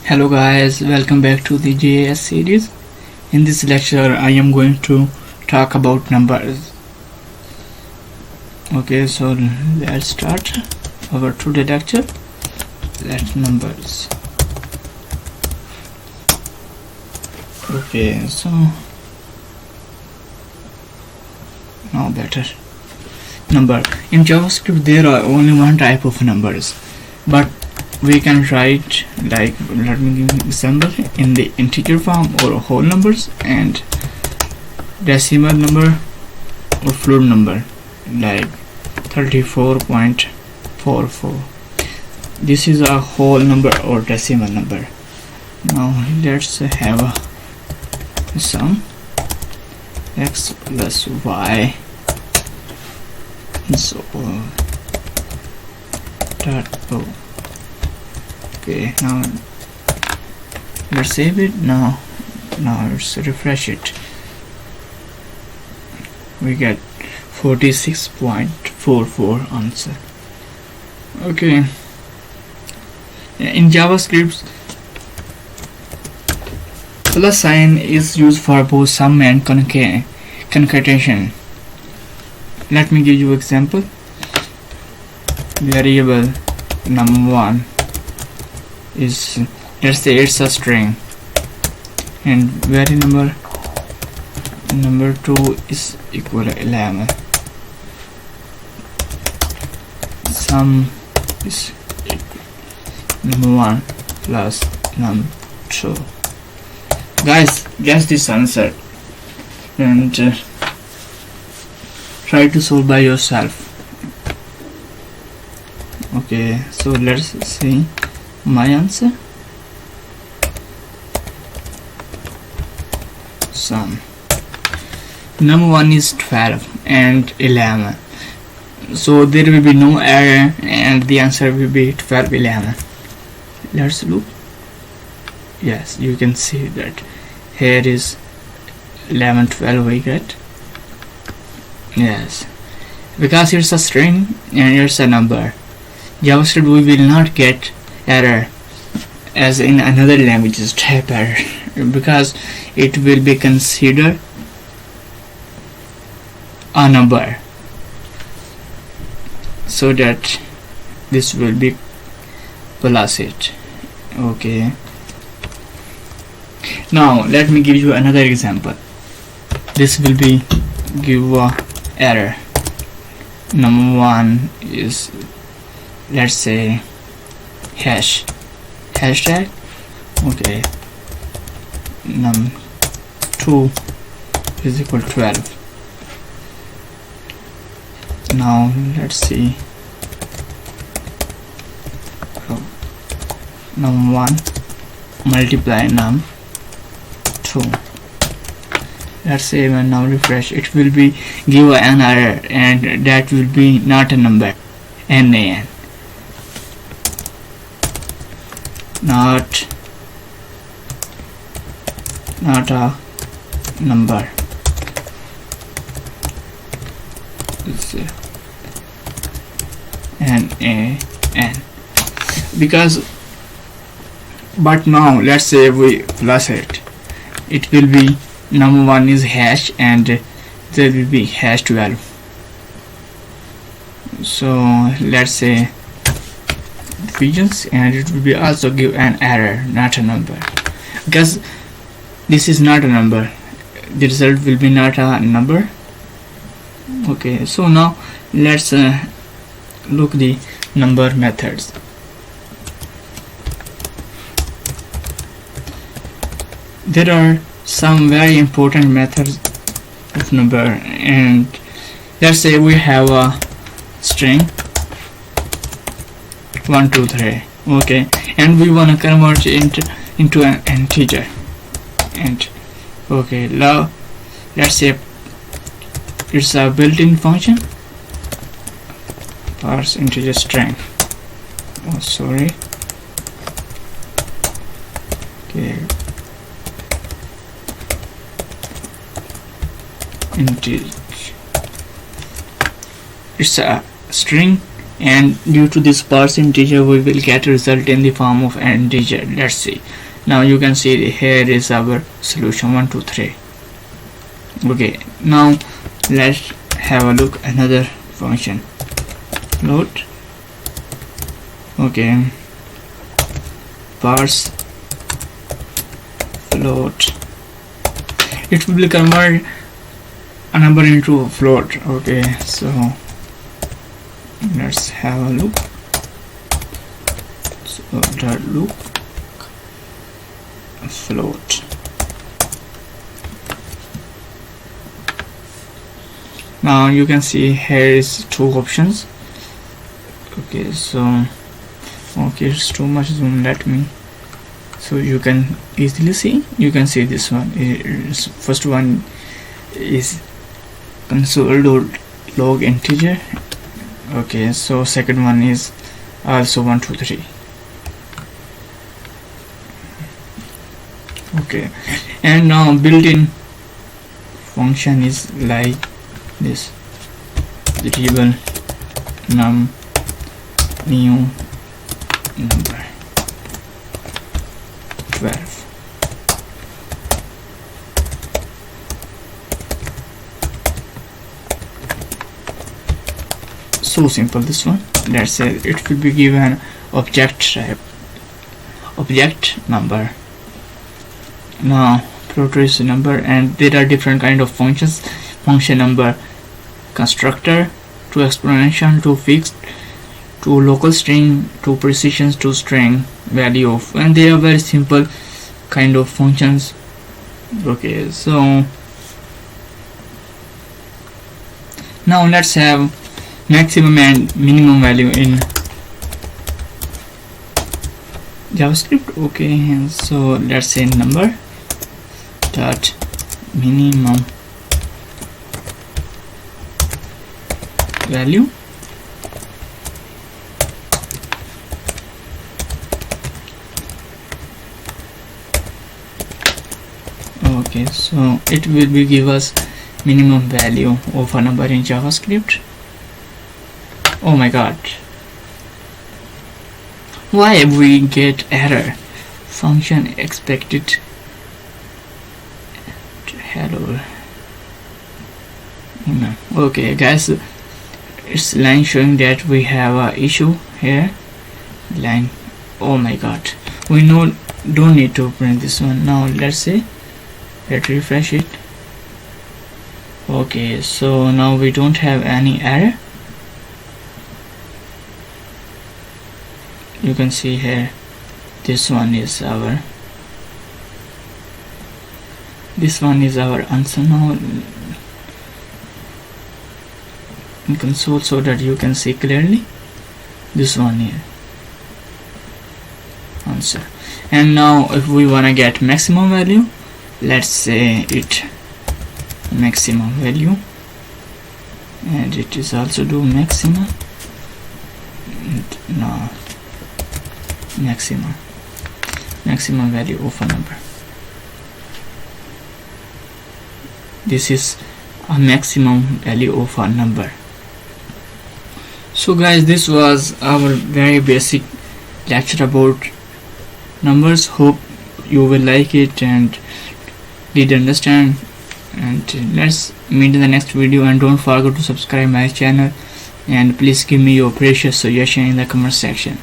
Hello guys, welcome back to the JS series. In this lecture I am going to talk about numbers. Okay, so let's start our today lecture. Let's numbers. Okay, so now better. Number. In JavaScript there are only one type of numbers, but we can write, like, let me give an example, in the integer form or whole numbers and decimal number or float number, like 34.44. this is a whole number or decimal number. Now let's have a sum x plus y, so dot o. Okay, now let's save it. Now let's refresh it. We get 46.44 answer. Okay, in JavaScript plus sign is used for both sum and concatenation. Let me give you example. Variable num1 is, let's say it's a string, and variable number 2 is equal to 11. Sum is num1 plus num2. Guys, guess this answer and try to solve by yourself. Okay, so let's see my answer. Sum num1 is 12 and 11, so there will be no error and the answer will be 12, 11. Let's look. Yes, you can see that here is 11, 12 we get. Yes, because it's a string and it's a number. JavaScript we will not get error as in another languages type error, because it will be considered a number, so that this will be plus it. Okay, now let me give you another example. This will be give a error. Num1 is, let's say, hashtag. Okay, num2 is equal to 12. Now let's see. Num1 multiply num2. Let's say when now refresh, it will be give an error, and that will be not a number. NaN, not a number. Let's say NaN, because, but now let's say we plus it, it will be num1 is hash and there will be hash 12. So let's say divisions, and it will be also give an error, not a number, because this is not a number. The result will be not a number. Okay, so now let's look the number methods. There are some very important methods of number, and let's say we have a string 1 2 3. Okay, and we want to convert it into an integer. And okay, now let's say it's a built-in function, parse integer string. Oh, sorry. Okay, integer, it's a string and due to this parse integer we will get a result in the form of an integer. Let's see. Now you can see here is our solution 1 2 3. Okay, now let's have a look another function, float. Okay, parse float, it will convert a number into a float. Okay, so let's have a look. So dot look float. Now you can see here is two options. Okay, so okay, it's too much zoom, let me, so you can easily see. You can see this one is, first one is console.log integer. Okay, so second one is also 1 2 3. Okay, and now built-in function is like this: variable num new number 12. So simple this one. Let's say it will be given object type, object number. Now float is number, and there are different kind of functions: function number, constructor, to explanation, to fixed, to local string, to precision, to string value of, and they are very simple kind of functions. Okay, so now let's have maximum and minimum value in JavaScript. Okay, and so let's say number dot minimum value. Okay, so it will be give us minimum value of a number in JavaScript. Oh my god, why we get error? Function expected to hello. Okay guys, it's line showing that we have a issue here. Line, oh my god, we don't need to print this one. Now let's say, let's refresh it. Okay, so now we don't have any error. You can see here, this one is our answer now in console, so that you can see clearly this one here, answer. And now if we want to get maximum value, let's say it maximum value, and it is also do maximum, and now maximum value of a number. This is a maximum value of a number. So guys, this was our very basic lecture about numbers. Hope you will like it and did understand, and let's meet in the next video. And don't forget to subscribe my channel, and please give me your precious suggestion in the comment section.